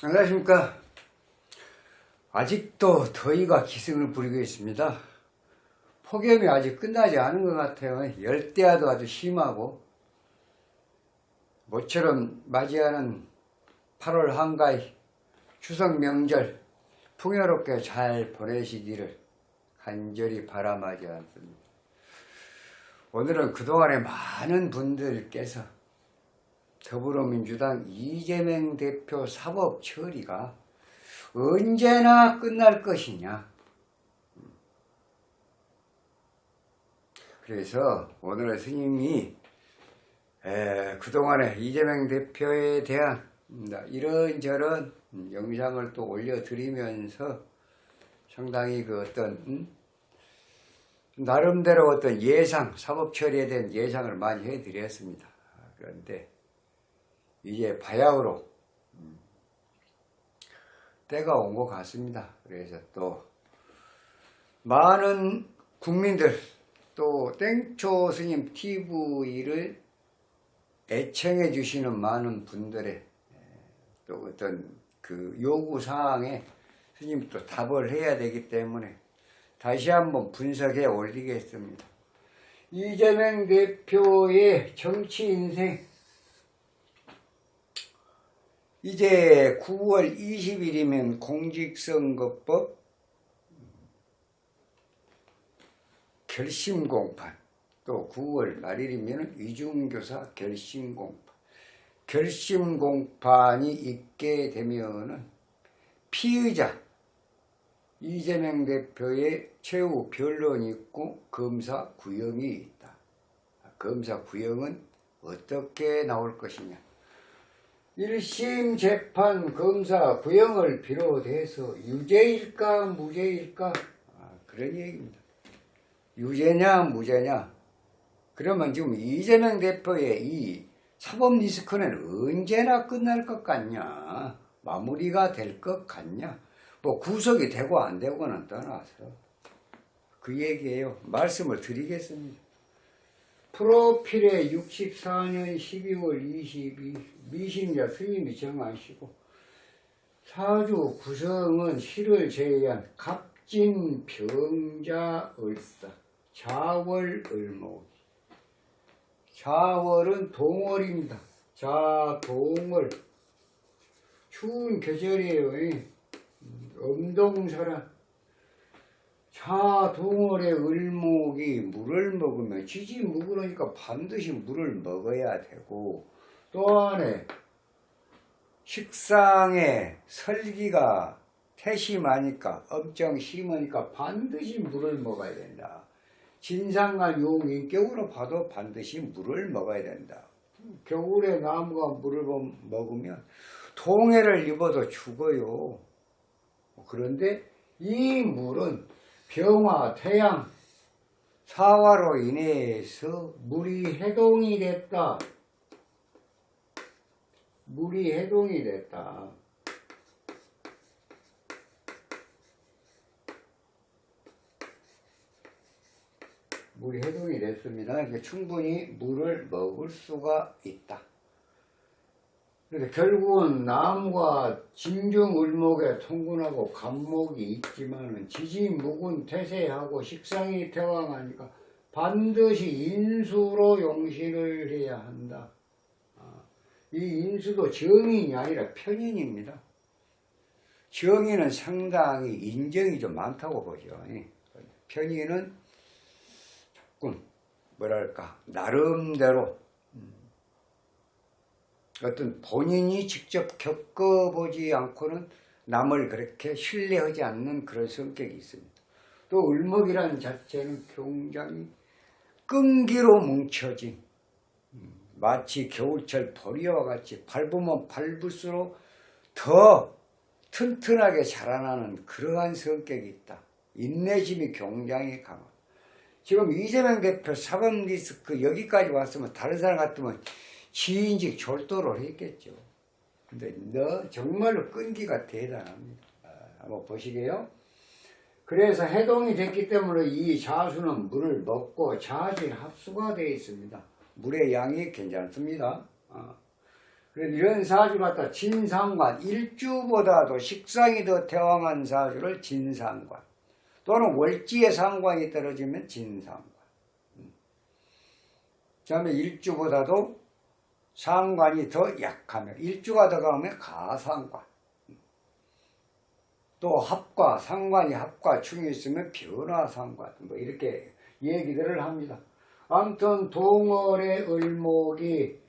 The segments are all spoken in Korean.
안녕하십니까. 아직도 더위가 기승을 부리고 있습니다. 폭염이 아직 끝나지 않은 것 같아요. 열대야도 아주 심하고, 모처럼 맞이하는 8월 한가위 추석 명절 풍요롭게 잘 보내시기를 간절히 바람하지 않습니다. 오늘은 그동안에 많은 분들께서 더불어민주당 이재명 대표 사법 처리가 언제나 끝날 것이냐, 그래서 오늘은 스님이 그동안에 이재명 대표에 대한 이런저런 영상을 또 올려드리면서 상당히 그 어떤 나름대로 어떤 예상, 사법 처리에 대한 예상을 많이 해드렸습니다. 그런데 이제 바야흐로 때가 온 것 같습니다. 그래서 또 많은 국민들, 또 땡초 스님 TV를 애청해 주시는 많은 분들의 또 어떤 그 요구 사항에 스님이 또 답을 해야 되기 때문에 다시 한번 분석해 올리겠습니다. 이재명 대표의 정치 인생, 이제 9월 20일이면 공직선거법 결심공판, 또 9월 말일이면 위중교사 결심공판. 결심공판이 있게 되면은 피의자 이재명 대표의 최후 변론이 있고 검사 구형이 있다. 검사 구형은 어떻게 나올 것이냐. 1심 재판 검사 구형을 비롯해서 유죄일까 무죄일까, 그런 얘기입니다. 유죄냐 무죄냐. 그러면 지금 이재명 대표의 이 사법 리스크는 언제나 끝날 것 같냐, 마무리가 될 것 같냐, 뭐 구속이 되고 안 되고는 떠나서 그 얘기예요. 말씀을 드리겠습니다. 프로필에 64년 12월 22일 미신자 스님이 정하시고, 사주 구성은 실을 제외한 갑진 병자 을사, 자월 을목. 자월은 동월입니다. 자동월, 추운 계절이에요. 엄동설한 자동월의 을목이 물을 먹으면 지지무구르니까 반드시 물을 먹어야 되고, 또 안에 식상에 설기가 태심하니까, 엄청 심하니까 반드시 물을 먹어야 된다. 진상과 용인격으로 봐도 반드시 물을 먹어야 된다. 겨울에 나무가 물을 먹으면 동해를 입어도 죽어요. 그런데 이 물은 병화, 태양, 사화로 인해서 물이 해동이 됐다. 물이 해동이 됐다. 물이 해동이 됐습니다. 그러니까 충분히 물을 먹을 수가 있다. 그래서 결국은 나무가 진중을목에 통근하고 간목이 있지만은 지지무군 태세하고 식상이 태왕하니까 반드시 인수로 용신을 해야 한다. 이 인수도 정인이 아니라 편인입니다. 정인은 상당히 인정이 좀 많다고 보죠. 편인은 조금 뭐랄까 나름대로 어떤 본인이 직접 겪어보지 않고는 남을 그렇게 신뢰하지 않는 그런 성격이 있습니다. 또 을목이라는 자체는 굉장히 끈기로 뭉쳐진, 마치 겨울철 보리와 같이 밟으면 밟을수록 더 튼튼하게 자라나는 그러한 성격이 있다. 인내심이 굉장히 강하다. 지금 이재명 대표 사법 리스크 여기까지 왔으면 다른 사람 같으면 지인직 졸도를 했겠죠. 근데 너 정말로 끈기가 대단합니다. 한번 보시게요. 그래서 해동이 됐기 때문에 이 자수는 물을 먹고 자질 합수가 되어 있습니다. 물의 양이 괜찮습니다. 그래서 이런 사주 갖다 진상관, 일주보다도 식상이 더 태왕한 사주를 진상관, 또는 월지의 상관이 떨어지면 진상관. 그 다음에 일주보다도 상관이 더 약하면, 일주가 더 강하면 가상관. 또 합과, 상관이 합과 충이 있으면 변화상관. 뭐 이렇게 얘기들을 합니다. 아무튼 동월의 을목이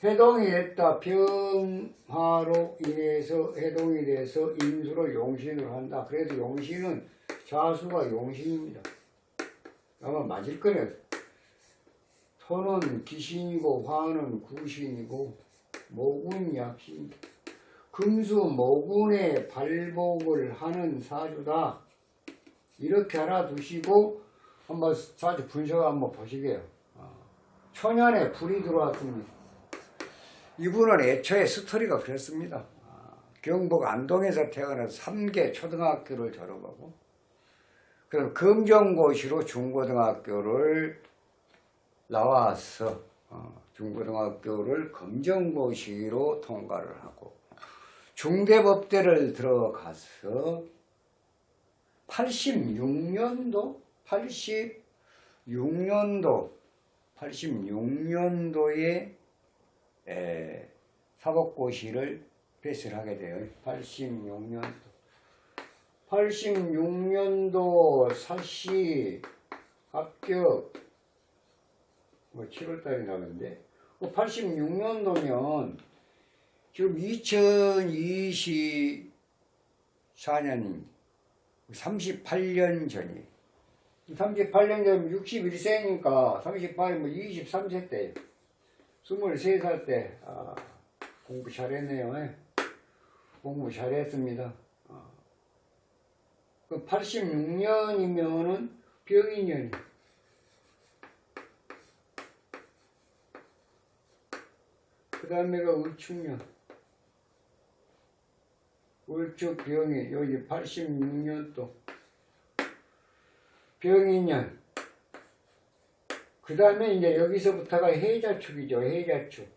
해동이 됐다. 변화로 인해서 해동이 돼서 임수를 용신으로 한다. 그래도 용신은 자수가 용신입니다. 아마 맞을 거예요. 토는 기신이고 화는 구신이고 목은 약신. 금수 모군의 발복을 하는 사주다. 이렇게 알아두시고 한번 사주 분석 한번 보시게요. 초년에 불이 들어왔습니다. 이분은 애초에 스토리가 그렇습니다. 경북 안동에서 태어나서 3개 초등학교를 졸업하고, 그럼 검정고시로 중고등학교를 나와서 중고등학교를 검정고시로 통과를 하고, 중대법대를 들어가서 86년도에 사법고시를 패스를 하게 돼요. 86년도 사시 합격 7월달에 나왔는데, 86년도면 지금 2024년이 38년 전이에요. 38년 전이면 61세니까 38이면 23세 때, 23살 때 공부 잘했네요. 공부 잘했습니다. 그 86년이면은 병인년이에요. 그 다음에가 을축년. 을축병이 여기 86년도 병인년. 그 다음에 이제 여기서부터가 해자축이죠. 해자축.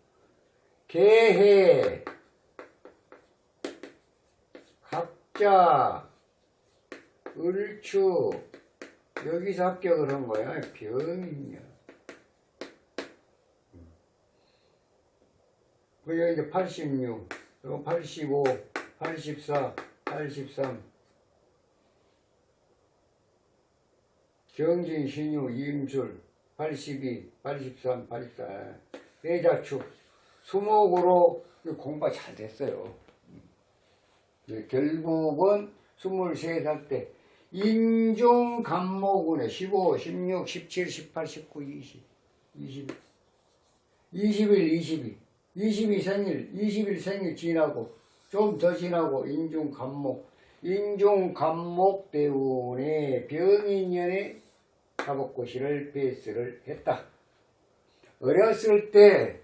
개해, 갑자, 을축. 여기서 합격을 한 거야. 병인년. 그리고 이제 86, 그리고 85, 84, 83. 경진, 신유, 임술, 82, 83, 84. 해자축. 수목으로 공부가 잘 됐어요. 결국은 23살 때 인중간목운에 15, 16, 17, 18, 19, 20, 21, 22 생일, 20일 생일 지나고 좀 더 지나고 인중간목 대운에 병인년에 사법고시를 패스를 했다. 어렸을 때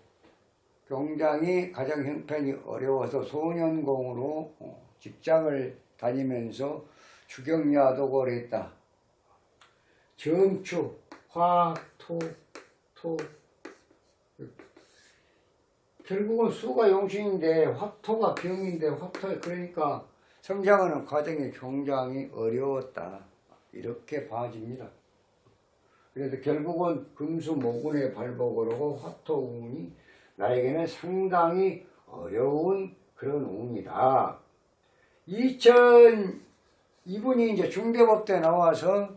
굉장히 가정 형편이 어려워서 소년공으로 직장을 다니면서 주경야독을 했다. 정축, 화, 토. 결국은 수가 용신인데 화토가 병인데 그러니까 성장하는 과정이 굉장히 어려웠다. 이렇게 봐집니다. 그래서 결국은 금수모군의 발복으로 화토운이 나에게는 상당히 어려운 그런 운이다. 이분이 이제 중대법대 나와서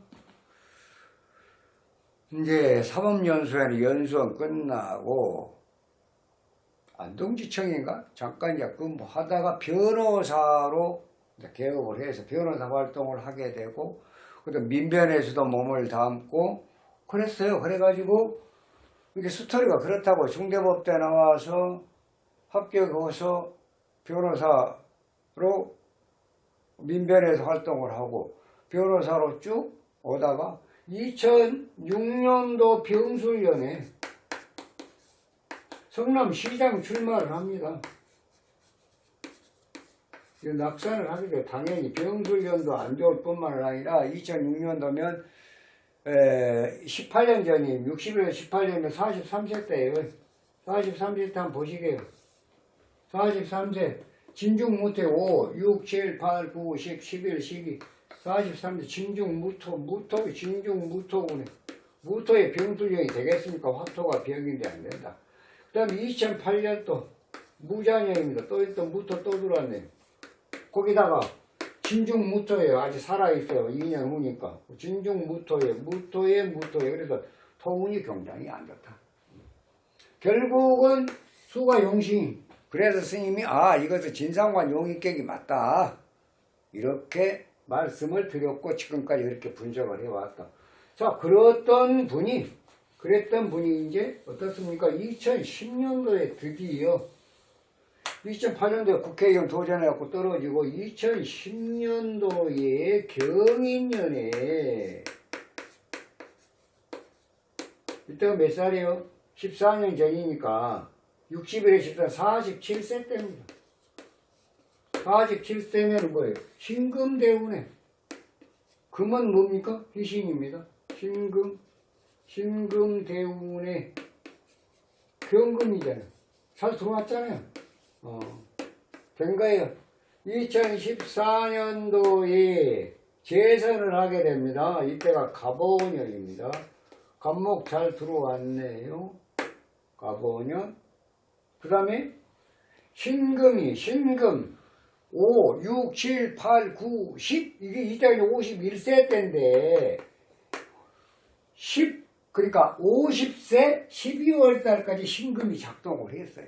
이제 사법연수원 연수원 끝나고 안동지청인가 잠깐 이제 근무하다가 변호사로 개업을 해서 변호사 활동을 하게 되고, 그다음 민변에서도 몸을 담고 그랬어요. 그래가지고 이게 스토리가 그렇다고 중대법대 나와서 합격해서 변호사로 민변에서 활동을 하고 변호사로 쭉 오다가 2006년도 병술년에 성남시장 출마를 합니다. 낙선을 하게 돼요. 당연히 병술년도 안 좋을 뿐만 아니라 2006년도면 18년 전이 61년 18년이면 43세 때예요. 43세 때 한번 보시게요. 43세 진중무토 5, 6, 7, 8, 9, 10, 11, 12 43세 진중무토 진중무토군에 무토의 병술령이 되겠습니까? 화토가 병인데 안 된다. 그 다음에 2008년도 무자녀입니다. 또 있던 무토 또 들어왔네요. 거기다가 진중무토예요. 아직 살아있어요. 2년 후니까. 진중무토예요. 무토에 그래서 토운이 굉장히 안 좋다. 결국은 수가 용신. 그래서 스님이 이것은 진상관 용익객이 맞다. 이렇게 말씀을 드렸고 지금까지 이렇게 분석을 해왔다. 자, 그랬던 분이 이제 어떻습니까? 2010년도에 드디어 2008년도에 국회의원 도전해갖고 떨어지고 2010년도에 경인년에 이때가 몇 살이에요? 14년 전이니까 60일에 14, 47세 때입니다. 47세면 뭐예요? 신금대운에 금은 뭡니까? 희신입니다. 신금대운에 경금이잖아요. 잘 들어왔잖아요. 된 거예요. 2014년도에 재선을 하게 됩니다. 이때가 갑오년입니다. 갑목 잘 들어왔네요. 갑오년. 그 다음에 신금 5, 6, 7, 8, 9, 10 이게 이때가 51세 때인데 10 그러니까 50세 12월 달까지 신금이 작동을 했어요.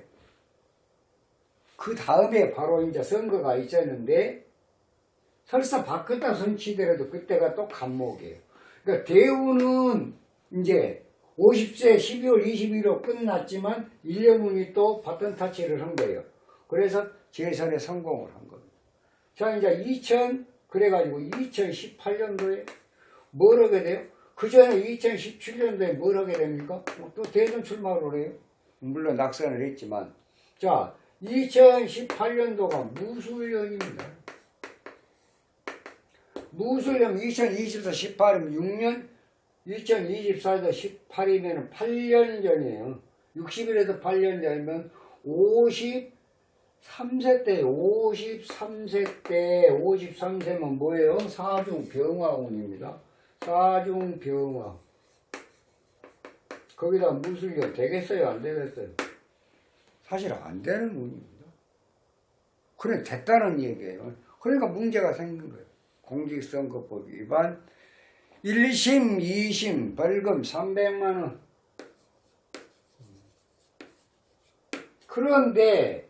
그 다음에 바로 이제 선거가 있었는데 설사 바뀌었다 손치더라도 그때가 또 갑목이에요. 그러니까 대우는 이제 50세 12월 21일로 끝났지만 1년 후니 또 바톤 타치를 한 거예요. 그래서 재선에 성공을 한 겁니다. 자, 이제 그래가지고 2018년도에 뭘 하게 돼요? 그 전에 2017년도에 뭘 하게 됩니까? 또 대선 출마를 해요. 물론 낙선을 했지만. 자, 2018년도가 무술년입니다. 무술년 2024 18이면 6년, 2024도 18이면 8년 전이에요. 60일에도 8년 전이면 53세 때, 53세 때, 53세면 뭐예요? 사중병화운입니다. 사중병화. 거기다 무술년 되겠어요? 안 되겠어요? 사실 안 되는 운입니다. 그래, 됐다는 얘기예요. 그러니까 문제가 생긴 거예요. 공직선거법 위반, 1심, 2심, 벌금 300만원. 그런데,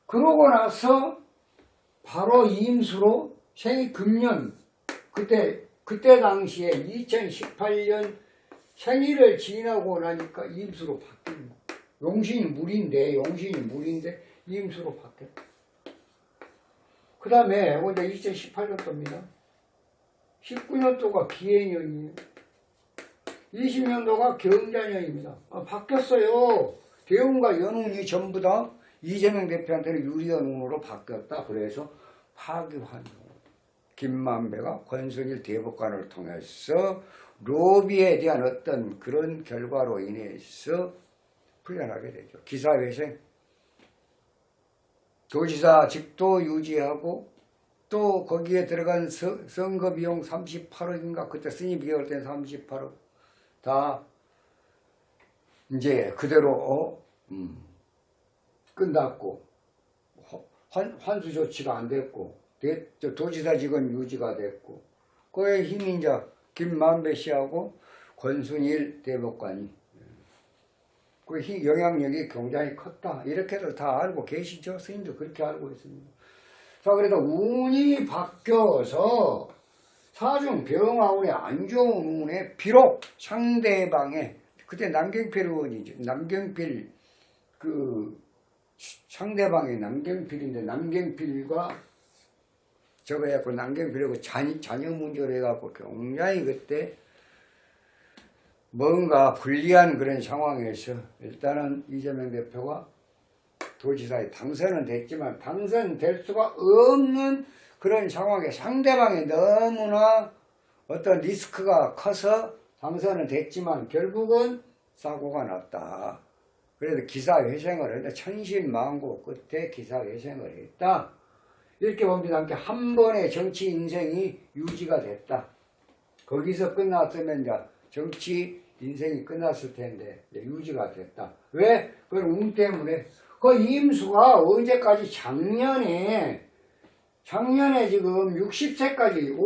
그러고 나서 바로 임수로 생일금년, 그때 당시에 2018년 생일을 지나고 나니까 임수로 바뀝니다. 용신이 물인데 임수로 바뀌었다. 그 다음에 이제 2018년도입니다. 19년도가 기해년이에요. 20년도가 경자년입니다. 바뀌었어요. 대운과 연운이 전부 다 이재명 대표한테는 유리한 운으로 바뀌었다. 그래서 파기환송. 김만배가 권순일 대법관을 통해서 로비에 대한 어떤 그런 결과로 인해서 풀려나게 되죠. 기사회생, 도지사 직도 유지하고 또 거기에 들어간 선거 비용 38억인가 그때 스님 비용할 때는 38억 다 이제 그대로 끝났고 환수 조치가 안 됐고 도지사 직은 유지가 됐고 그의 힘이 이제 김만배 씨하고 권순일 대법관이 그 영향력이 굉장히 컸다. 이렇게들 다 알고 계시죠? 스님도 그렇게 알고 있습니다. 자, 그래도 운이 바뀌어서 사중병화운에 안 좋은 운에 비록 상대방의 그때 남경필 의원이죠. 남경필 상대방이 남경필인데 남경필과 저거 해갖고 남경필하고 자녀 문제로 해갖고 굉장히 그때 뭔가 불리한 그런 상황에서 일단은 이재명 대표가 도지사에 당선은 됐지만 당선될 수가 없는 그런 상황에 상대방이 너무나 어떤 리스크가 커서 당선은 됐지만 결국은 사고가 났다. 그래도 기사회생을 했다. 천신만고 끝에 기사회생을 했다. 이렇게 봅니다. 함께 한 번의 정치 인생이 유지가 됐다. 거기서 끝났으면 이제 정치 인생이 끝났을 텐데 유지가 됐다. 왜? 그건 운 때문에. 그 임수가 언제까지 작년에 지금 60세까지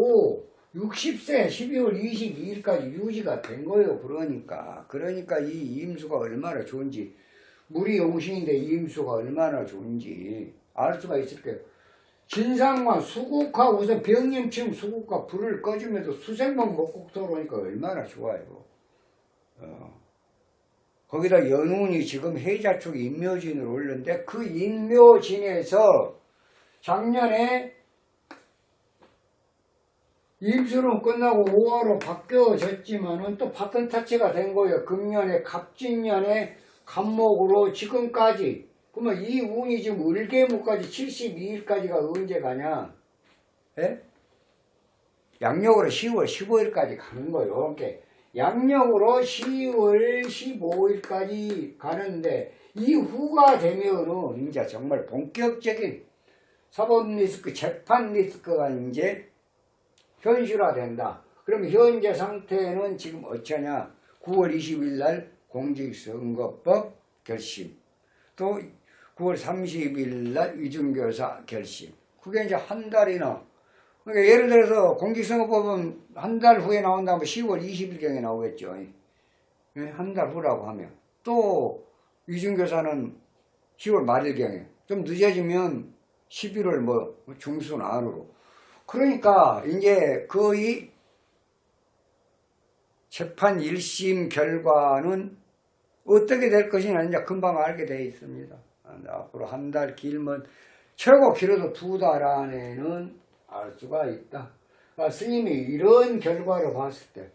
60세 12월 22일까지 유지가 된 거예요. 그러니까 이 임수가 얼마나 좋은지, 물이 용신인데 임수가 얼마나 좋은지 알 수가 있을 거예요. 진상관 수국화 우선 병림층 수국화 불을 꺼주면서 수생목 목국 들어오니까 얼마나 좋아요. 거기다 연운이 지금 해자축 인묘진으로 올렸는데 그 인묘진에서 작년에 임수는 끝나고 5화로 바뀌어졌지만은 또 바쁜 타치가 된 거예요. 금년에 갑진년에 갑목으로 지금까지. 그러면 이 운이 지금 을개목까지 72일까지가 언제 가냐? 예? 양력으로 10월 15일까지 가는 거예요. 그러니까 양력으로 10월 15일까지 가는데 이후가 되면은 이제 정말 본격적인 사법 리스크, 재판 리스크가 이제 현실화된다. 그럼 현재 상태는 지금 어쩌냐? 9월 20일 날 공직선거법 결심, 또 9월 30일 날 위중교사 결심. 그게 이제 한 달이나. 그러니까 예를 들어서 공직선거법은 한 달 후에 나온다면 10월 20일경에 나오겠죠. 한 달 후라고 하면. 또 위중교사는 10월 말일경에. 좀 늦어지면 11월 중순 안으로. 그러니까 이제 거의 재판 1심 결과는 어떻게 될 것이냐 이제 금방 알게 되어 있습니다. 앞으로 한 달 길면 최고 길어도 2달 안에는 알 수가 있다. 그러니까 스님이 이런 결과를 봤을 때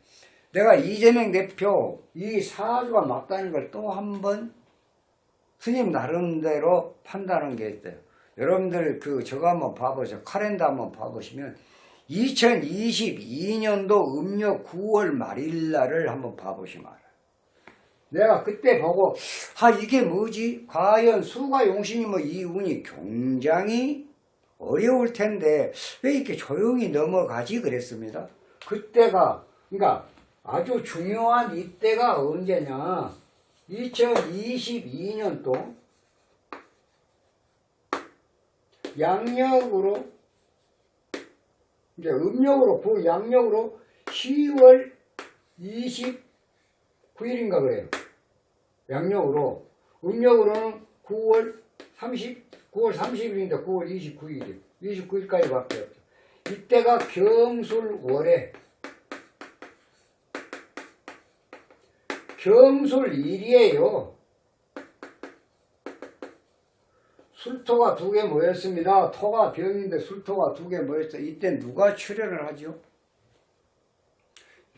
내가 이재명 대표 이 사주가 맞다는 걸 또 한 번 스님 나름대로 판단한 게 있어요. 여러분들 저거 한번 봐보세요. 카렌더 한번 봐보시면 2022년도 음력 9월 말일 날을 한번 봐보시면 알아요. 내가 그때 보고 이게 뭐지? 과연 수가 용신이 이 운이 굉장히 어려울 텐데 왜 이렇게 조용히 넘어가지 그랬습니다. 그때가 그러니까 아주 중요한 이때가 언제냐? 2022년도 양력으로 이제 음력으로 양력으로 10월 29일인가 그래요. 양력으로. 음력으로는 9월 30일인데 9월 29일 29일까지 밖에 없죠. 이때가 경술월에 경술일이에요. 술토가 2개 모였습니다. 토가 병인데 술토가 2개 모였어. 이때 누가 출연을 하죠?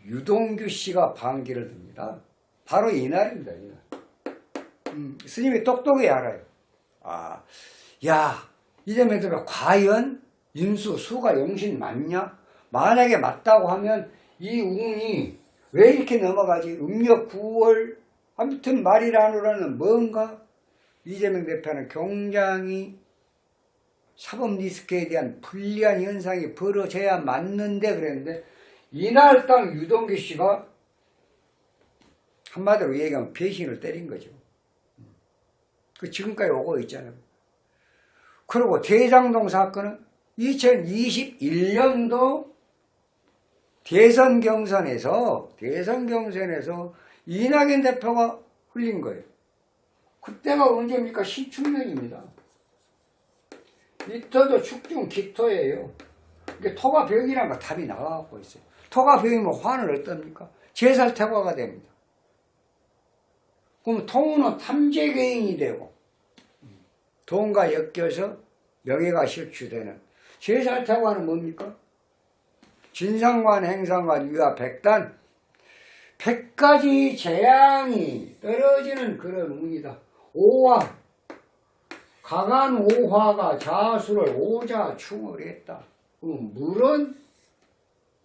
유동규 씨가 반기를 듭니다. 바로 이날입니다. 이날. 스님이 똑똑히 알아요. 이재명 대표 과연 인수 수가 용신 맞냐? 만약에 맞다고 하면 이 운이 왜 이렇게 넘어가지? 음력 9월 아무튼 말이라노라는 뭔가 이재명 대표는 굉장히 사법 리스크에 대한 불리한 현상이 벌어져야 맞는데 그랬는데 이날 딱 유동규 씨가 한마디로 얘기하면 배신을 때린 거죠. 지금까지 오고 있잖아요. 그리고 대장동 사건은 2021년도 대선 경선에서 이낙연 대표가 흘린 거예요. 그때가 언제입니까? 신축년입니다. 이터도 축중 기토예요. 이게 토가 병이란 거 답이 나와갖고 있어요. 토가 병이면 화는 어떻습니까? 제살퇴과가 됩니다. 그럼 토는 탐재개인이 되고 돈과 엮여서 명예가 실추되는 제살퇴과는 뭡니까? 진상관, 행상관, 위와 백단 100가지 재앙이 떨어지는 그런 운이다. 오화 강한 오화가 자수를 오자충을 했다. 물은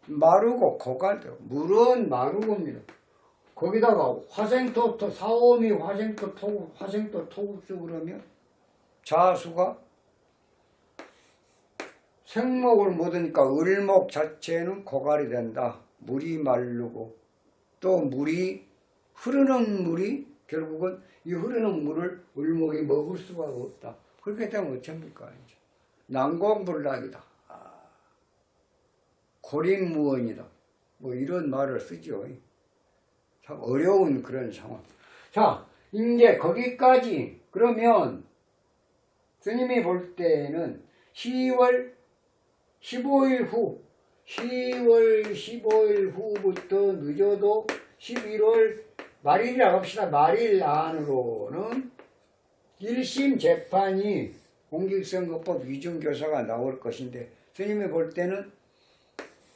마르고 고갈되고 물은 마르고입니다. 거기다가 화생토 사오미 화생토 토국수 그러면 자수가 생목을 묻으니까 을목 자체는 고갈이 된다. 물이 마르고 또 흐르는 물이 결국은 이 흐르는 물을 을목이 먹을 수가 없다. 그렇게 되면 어쩝니까? 난공불락이다. 고립무원이다. 뭐 이런 말을 쓰죠. 참 어려운 그런 상황. 자, 이제 거기까지 그러면 스님이 볼 때는 10월 15일 후부터 늦어도 11월 말일이라고 합시다. 말일 안으로는 1심 재판이 공직선거법 위중교사가 나올 것인데 스님이 볼 때는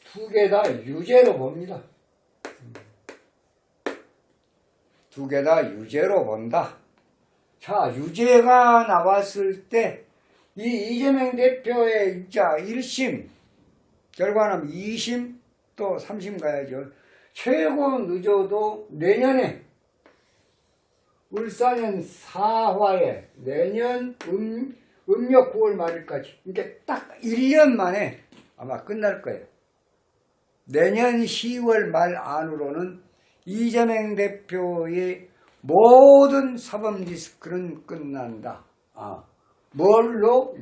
두 개 다 유죄로 봅니다. 두 개 다 유죄로 본다. 자, 유죄가 나왔을 때 이 이재명 대표의 이자 1심 결과는 2심 또 3심 가야죠. 최고 늦어도 내년에 울산현 사화에 내년 음력 9월 말일까지 이게 딱 1년 만에 아마 끝날 거예요. 내년 10월 말 안으로는 이재명 대표의 모든 사법 리스크는 끝난다. 뭘로?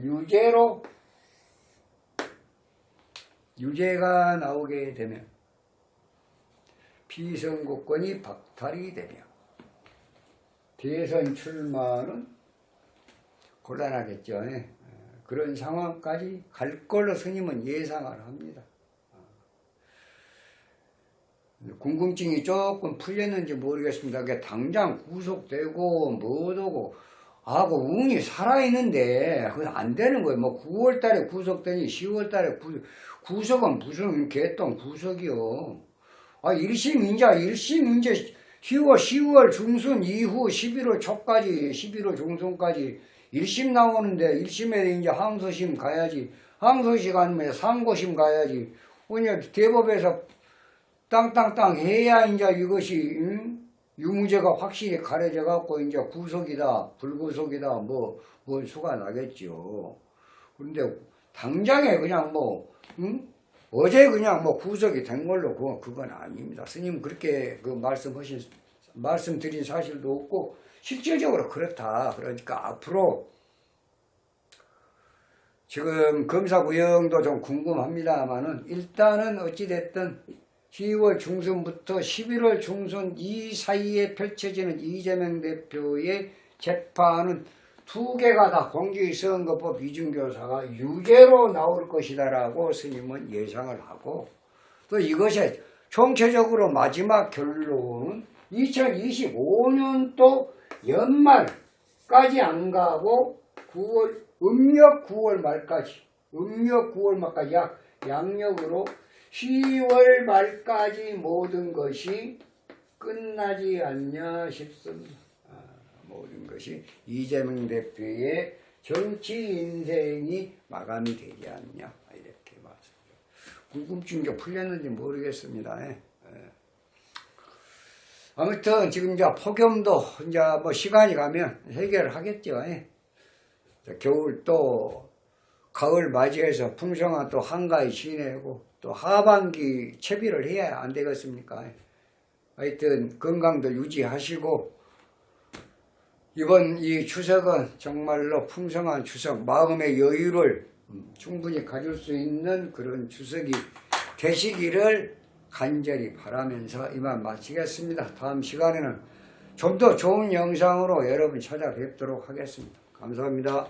유죄가 나오게 되면 피선거권이 박탈이 되며 대선 출마는 곤란하겠죠. 그런 상황까지 갈 걸로 스님은 예상을 합니다. 궁금증이 조금 풀렸는지 모르겠습니다. 그게 당장 구속되고 뭐도고 하고 운이 살아있는데 그건 안 되는 거예요. 뭐 9월 달에 구속되니 10월 달에 구속은 무슨 개똥 구속이요. 1심 이제 10월 중순 이후 11월 초까지 11월 중순까지 1심 나오는데 1심에 이제 항소심 가야지. 항소심 아니면 상고심 가야지. 그냥 대법에서 땅땅땅 해야 이제 이것이 유무죄가 확실히 가려져 갖고 이제 구속이다 불구속이다 뭐 수가 나겠죠. 그런데 당장에 그냥 어제 그냥 구속이 된 걸로 그건 아닙니다. 스님 그렇게 말씀드린 사실도 없고 실질적으로 그렇다. 그러니까 앞으로 지금 검사 구형도 좀 궁금합니다만은 일단은 어찌됐든 10월 중순부터 11월 중순 이 사이에 펼쳐지는 이재명 대표의 재판은 두 개가 다 공직선거법 위중교사가 유죄로 나올 것이다라고 스님은 예상을 하고 또 이것의 총체적으로 마지막 결론은 2025년도 연말까지 안 가고 음력 9월 말까지 양력으로 10월 말까지 모든 것이 끝나지 않냐 싶습니다. 모든 것이 이재명 대표의 정치 인생이 마감이 되지 않냐 이렇게 말씀드립니다. 궁금증이 풀렸는지 모르겠습니다. 아무튼 지금 이제 폭염도 이제 시간이 가면 해결을 하겠죠. 겨울 또 가을 맞이해서 풍성한 또 한가위 지내고 또 하반기 채비를 해야 안 되겠습니까? 하여튼 건강도 유지하시고 이번 이 추석은 정말로 풍성한 추석, 마음의 여유를 충분히 가질 수 있는 그런 추석이 되시기를 간절히 바라면서 이만 마치겠습니다. 다음 시간에는 좀 더 좋은 영상으로 여러분 찾아뵙도록 하겠습니다. 감사합니다.